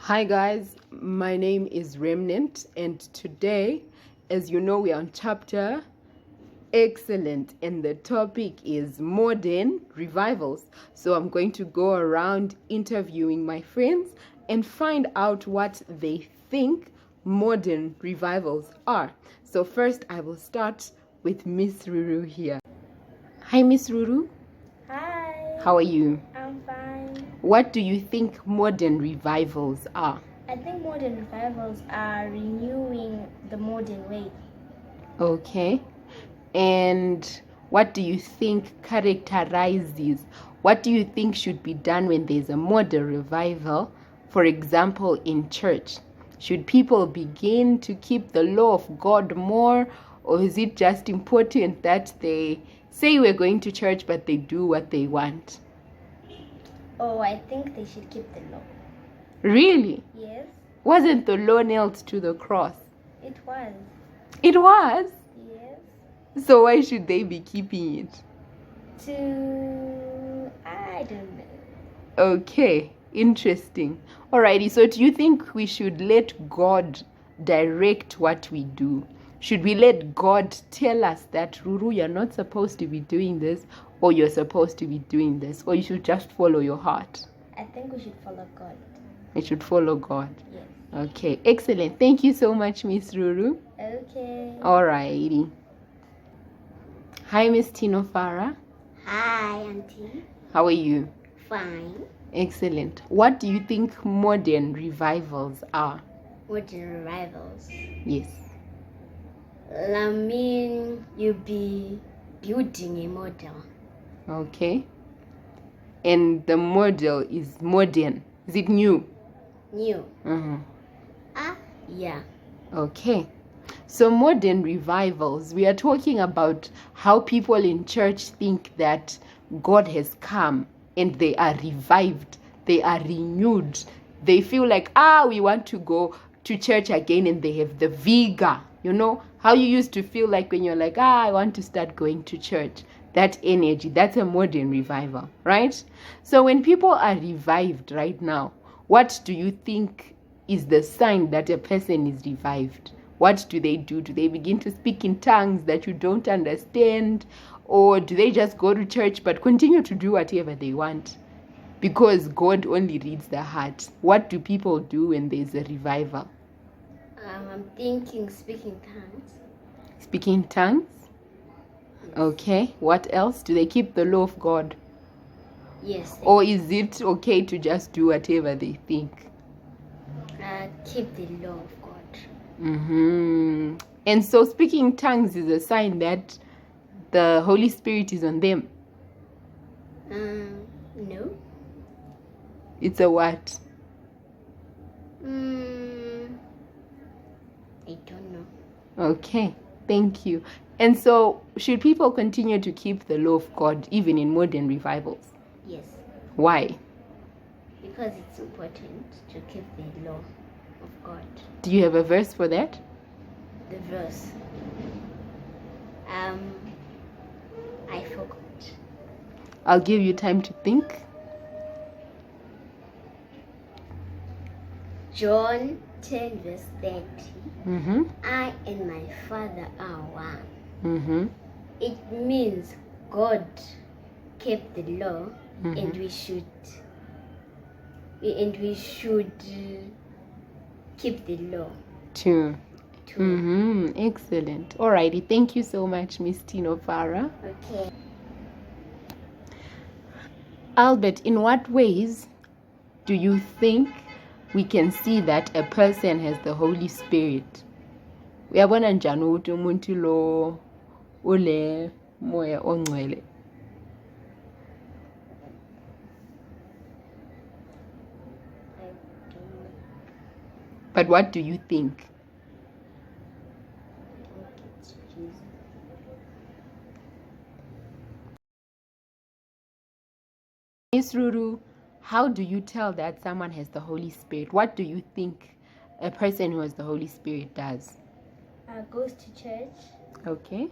Hi guys, my name is Remnant, and today, as you know, we are on chapter excellent, and the topic is modern revivals. So I'm going to go around interviewing my friends and find out what they think modern revivals are. So first I will start with Miss Ruru here. Hi Miss Ruru. Hi. How are you? I'm fine. What do you think modern revivals are? I think modern revivals are renewing the modern way. Okay. And what do you think characterizes? What do you think should be done when there's a modern revival? For example, in church, should people begin to keep the law of God more, or is it just important that they say we're going to church but they do what they want? Oh, I think they should keep the law. Really? Yes, Wasn't the law nailed to the cross? it was. It was. Yes. So why should they be keeping it? I don't know. Okay, interesting. Alrighty, so do you think we should let God direct what we do? Should we let God tell us that, Ruru, you're not supposed to be doing this, or you're supposed to be doing this, or you should just follow your heart? I think we should follow God. We should follow God. Yes. Okay, excellent. Thank you so much, Miss Ruru. Okay. Alrighty. Hi, Miss Tino Farah. Hi, Auntie. How are you? Fine. Excellent. What do you think modern revivals are? Modern revivals. Yes. I mean, you be building a model. Okay. And the model is modern. Is it new? New. Uh-huh. Yeah. Okay. So modern revivals, we are talking about how people in church think that God has come and they are revived, they are renewed. They feel like, we want to go to church again, and they have the vigor. You know how you used to feel like when you're like, I want to start going to church. That energy, that's a modern revival, right? So when people are revived right now, what do you think is the sign that a person is revived? What do? Do they begin to speak in tongues that you don't understand? Or do they just go to church but continue to do whatever they want? Because God only reads the heart. What do people do when there's a revival? I'm thinking speaking tongues. Speaking tongues? Okay. What else? Do they keep the law of God? Yes. Or is it okay to just do whatever they think? Keep the law of God. And so speaking tongues is a sign that the Holy Spirit is on them. No. It's a what? I don't know. Okay, thank you. And so should people continue to keep the law of God even in modern revivals? Yes. Why? Because it's important to keep the law of God. Do you have a verse for that? The verse. I forgot. I'll give you time to think. John 10 verse 30. I and my Father are one. It means God kept the law, and we should keep the law Two. too. Excellent. Alrighty. Thank you so much, Miss Tino Farah. Okay. Albert, in what ways do you think we can see that a person has the Holy Spirit? Uyabona njani ukuthi umuntu lo ule moya ongcwele? But what do you think? Miss Ruru, how do you tell that someone has the Holy Spirit? What do you think a person who has the Holy Spirit does? Goes to church. Okay.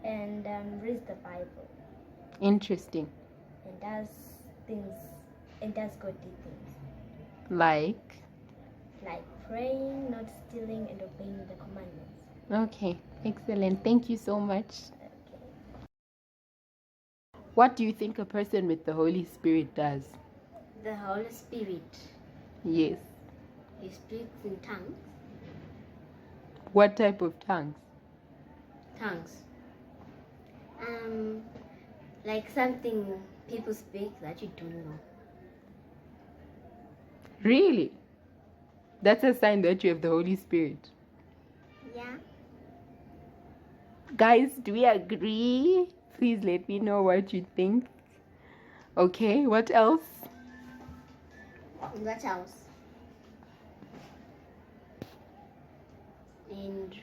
And reads the Bible. Interesting. And does things, and does godly things. Like? like praying, not stealing, and obeying the commandments. Okay, excellent. Thank you so much. Okay. What do you think a person with the Holy Spirit does? The Holy Spirit, Yes. He speaks in tongues. What type of tongues? Tongues. Like something people speak that you don't know. Really? That's a sign that you have the Holy Spirit. Yeah. Guys, do we agree? Please let me know what you think. Okay, what else? What else? And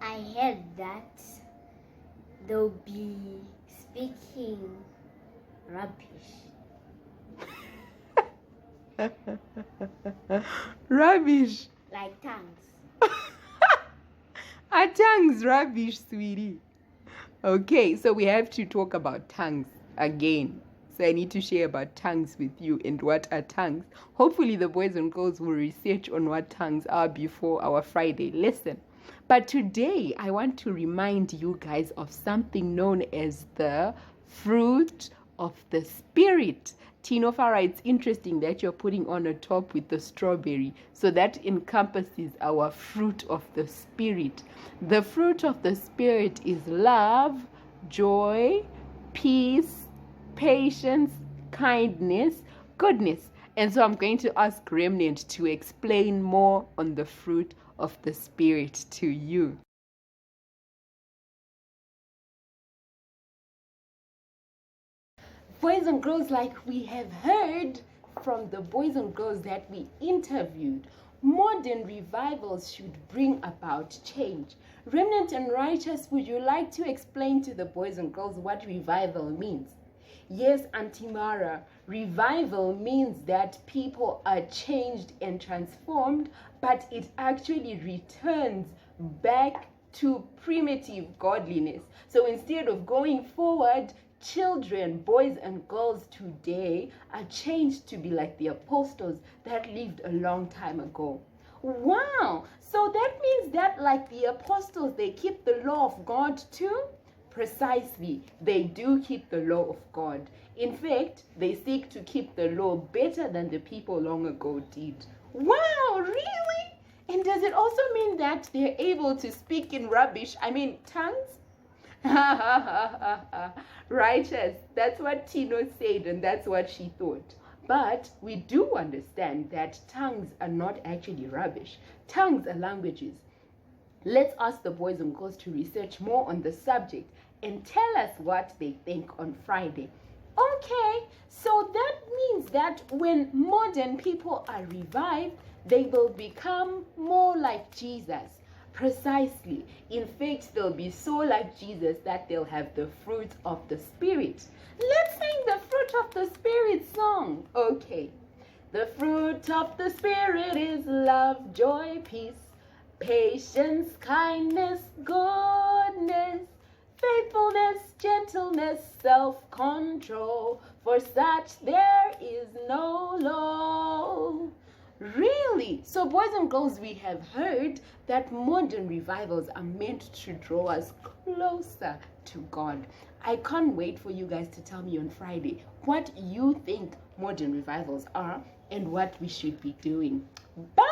I heard that they'll be speaking rubbish. Rubbish. Like tongues. Are tongues rubbish, sweetie? Okay, so we have to talk about tongues again. So I need to share about tongues with you and what are tongues. Hopefully the boys and girls will research on what tongues are before our Friday lesson. But today I want to remind you guys of something known as the fruit of the Spirit. Tinofa, it's interesting that you're putting on a top with the strawberry. So that encompasses our fruit of the Spirit. The fruit of the Spirit is love, joy, peace, patience, kindness, goodness. And so I'm going to ask Remnant to explain more on the fruit of the Spirit to you. Boys and girls, like we have heard from the boys and girls that we interviewed, modern revivals should bring about change. Remnant and Righteous, would you like to explain to the boys and girls what revival means? Yes, Auntie Mara, revival means that people are changed and transformed, but it actually returns back to primitive godliness. So instead of going forward, children, boys and girls today are changed to be like the apostles that lived a long time ago. Wow! So that means that like the apostles, they keep the law of God too? Precisely, they do keep the law of God. In fact, they seek to keep the law better than the people long ago did. Wow, really? And does it also mean that they're able to speak in rubbish? I mean, tongues? Righteous. That's what Tino said, and that's what she thought. But we do understand that tongues are not actually rubbish. Tongues are languages. Let's ask the boys and girls to research more on the subject and tell us what they think on Friday. Okay, so that means that when modern people are revived, they will become more like Jesus. Precisely. In fact, they'll be so like Jesus that they'll have the fruit of the Spirit. Let's sing the fruit of the Spirit song. Okay. The fruit of the Spirit is love, joy, peace, patience, kindness, goodness, faithfulness, gentleness, self-control. For such there is no law. Really? So boys and girls, we have heard that modern revivals are meant to draw us closer to God. I can't wait for you guys to tell me on Friday what you think modern revivals are and what we should be doing. Bye!